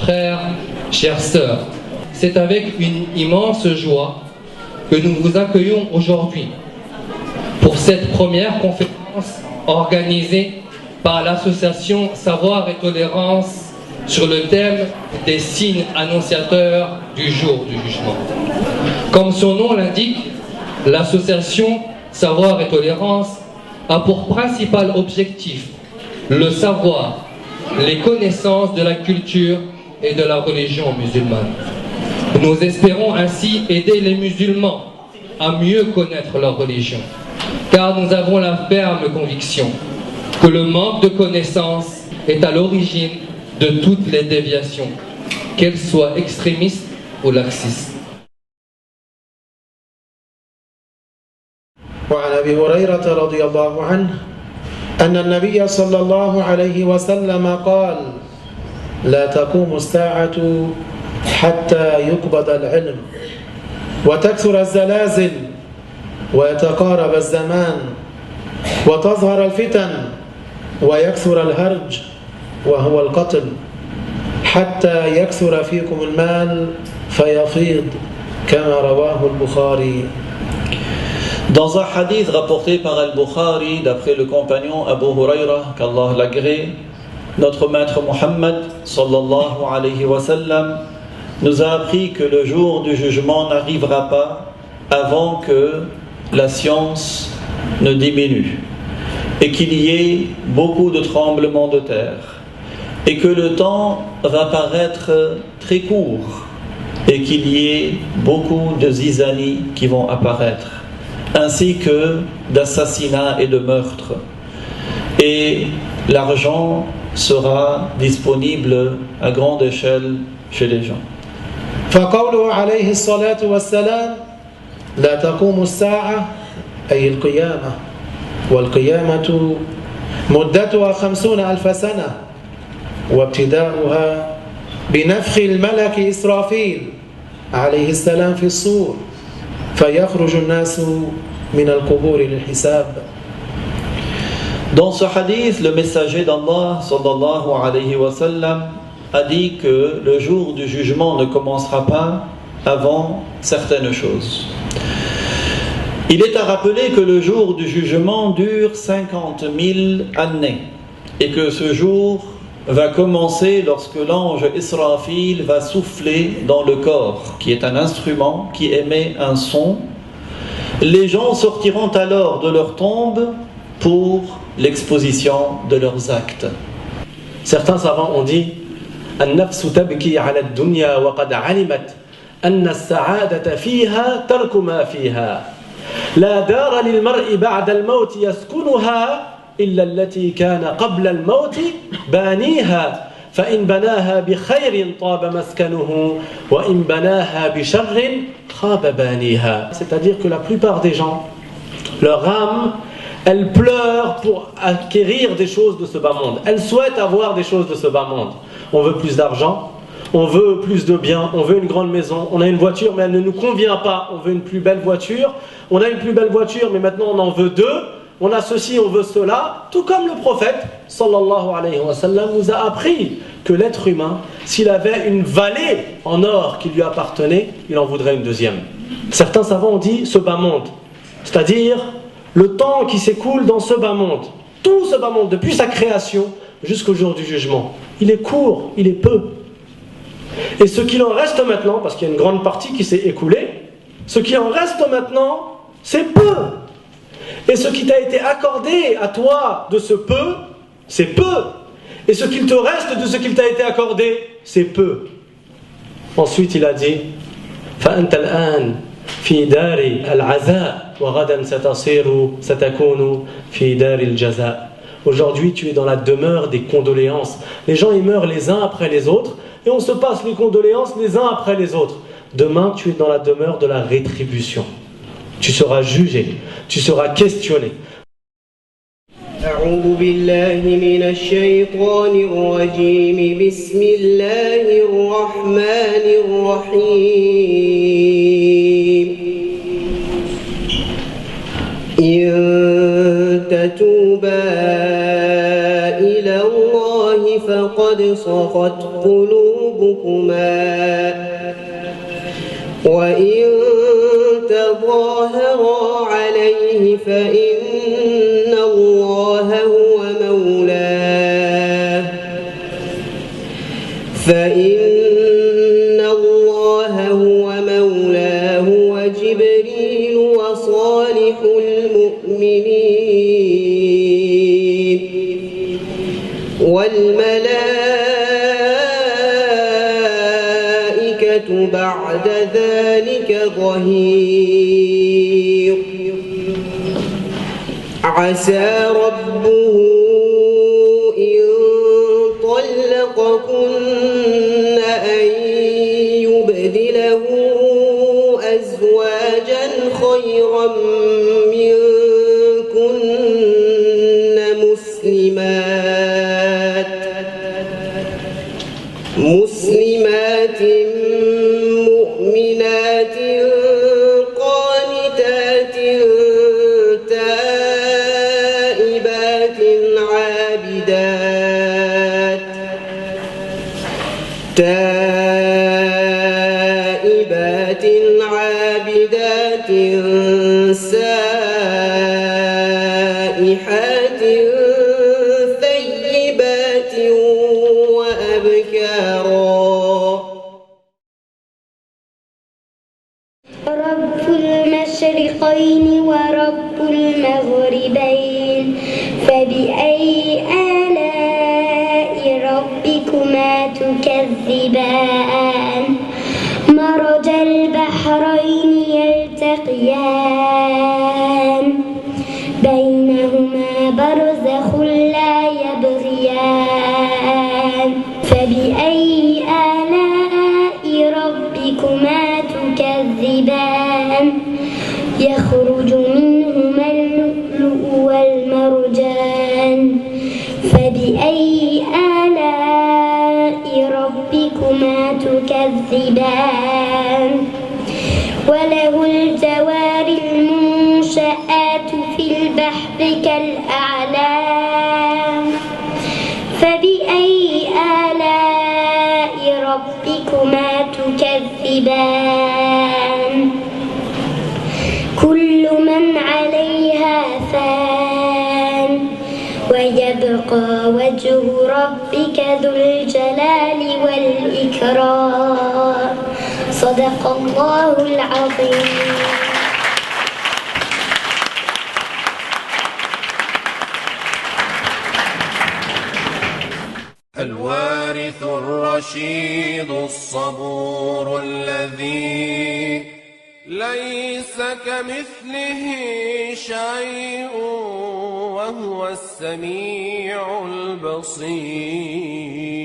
frères, chères sœurs, c'est avec une immense joie que nous vous accueillons aujourd'hui pour cette première conférence organisée par l'association Savoir et Tolérance sur le thème des signes annonciateurs du jour du jugement. Comme son nom l'indique, l'association Savoir et Tolérance a pour principal objectif le savoir, les connaissances de la culture et de la religion musulmane. Nous espérons ainsi aider les musulmans à mieux connaître leur religion, car nous avons la ferme conviction que le manque de connaissances est à l'origine de toutes les déviations, qu'elles soient extrémistes ou laxistes. وعن أبي هريرة رضي الله عنه أن النبي صلى الله عليه وسلم قال: لا تقوم الساعة حتى يقبض العلم وتكثر الزلازل ويتقارب الزمان وتظهر الفتن ويكثر الهرج وهو القتل حتى يكثر فيكم المال فيفيض كما رواه البخاري. Dans un hadith rapporté par Al-Bukhari, d'après le compagnon Abu Huraira, qu'Allah l'agrée, notre maître Muhammad sallallahu alayhi wa sallam nous a appris que le jour du jugement n'arrivera pas avant que la science ne diminue et qu'il y ait beaucoup de tremblements de terre et que le temps va paraître très court et qu'il y ait beaucoup de zizanies qui vont apparaître, ainsi que d'assassinats et de meurtres. Et l'argent sera disponible à grande échelle chez les gens. فقوله عليه الصلاة والسلام: لا تقوم الساعة أي القيامة، والقيامة مدتها 50,000 سنة، وابتداؤها بنفخ الملك إسرافيل عليه السلام في الصور فيخرج الناس من القبور للحساب. Dans ce hadith, le messager d'Allah sallallahu alayhi wa sallam a dit que le jour du jugement ne commencera pas avant certaines choses. Il est à rappeler que le jour du jugement dure 50 000 années et que ce jour va commencer lorsque l'ange Israfil va souffler dans le corps, qui est un instrument qui émet un son. Les gens sortiront alors de leur tombe pour l'exposition de leurs actes. Certains savants ont dit: النفس تبكي على الدنيا وقد علمت أن السعادة فيها ترك ما فيها لا دار للمرء بعد الموت يسكنها إلا التي كان قبل الموت بانيها فإن بناها بخير طاب مسكنه وإن بناها بشر خاب بانيها. C'est-à-dire que la plupart des gens, leur âme, elle pleure pour acquérir des choses de ce bas monde. Elle souhaite avoir des choses de ce bas monde. On veut plus d'argent, on veut plus de biens, on veut une grande maison, on a une voiture mais elle ne nous convient pas, on veut une plus belle voiture, on a une plus belle voiture mais maintenant on en veut deux, on a ceci, on veut cela, tout comme le prophète sallallahu alayhi wa sallam nous a appris que l'être humain, s'il avait une vallée en or qui lui appartenait, il en voudrait une deuxième. Certains savants ont dit ce bas monde, c'est-à-dire le temps qui s'écoule dans ce bas monde, tout ce bas monde, depuis sa création jusqu'au jour du jugement, il est court, il est peu. Et ce qu'il en reste maintenant, parce qu'il y a une grande partie qui s'est écoulée, ce qui en reste maintenant, c'est peu. Et ce qui t'a été accordé à toi de ce peu, c'est peu. Et ce qu'il te reste de ce qu'il t'a été accordé, c'est peu. Ensuite il a dit: فأنت الآن في دار العزاء وغدا ستكون في دار الجزاء. Aujourd'hui, tu es dans la demeure des condoléances. Les gens, ils meurent les uns après les autres et on se passe les condoléances les uns après les autres. Demain, tu es dans la demeure de la rétribution. Tu seras jugé, tu seras questionné. أعوذ بالله من الشيطان الرجيم بسم الله الرحمن الرحيم إن تتوبا إلى الله فقد صغت قلوبكما جنوبكما وإن تظاهرا عليه فإن الله هو مولاه وجبريل وصالح المؤمنين والملائكة بعد ذلك ظهير عسى ربه إن طلقكن أن يبدله أزواجا خيرا منكن مسلمات مؤمنات قانتات تائبات عابدات سائحات ثيبات وأبكارا. رب المشرقين ورب المغربين فبأي آلاء ربكما تكذبان مرج البحرين يلتقيان بينهما برزخ لا يبغيان فبأي آلاء ربكما تكذبان يخرج منهما اللؤلؤ والمرجان فبأي آلاء ربكما تكذبان وله الجوار المنشآت في البحر كالأعلام فبأي آلاء ربكما تكذبان كل من عليها فان ويبقى وجه ربك ذو الجلال والإكرام. صدق الله العظيم. الوارث الرشيد الصبور الذي ليس كمثله شيء وهو السميع البصير.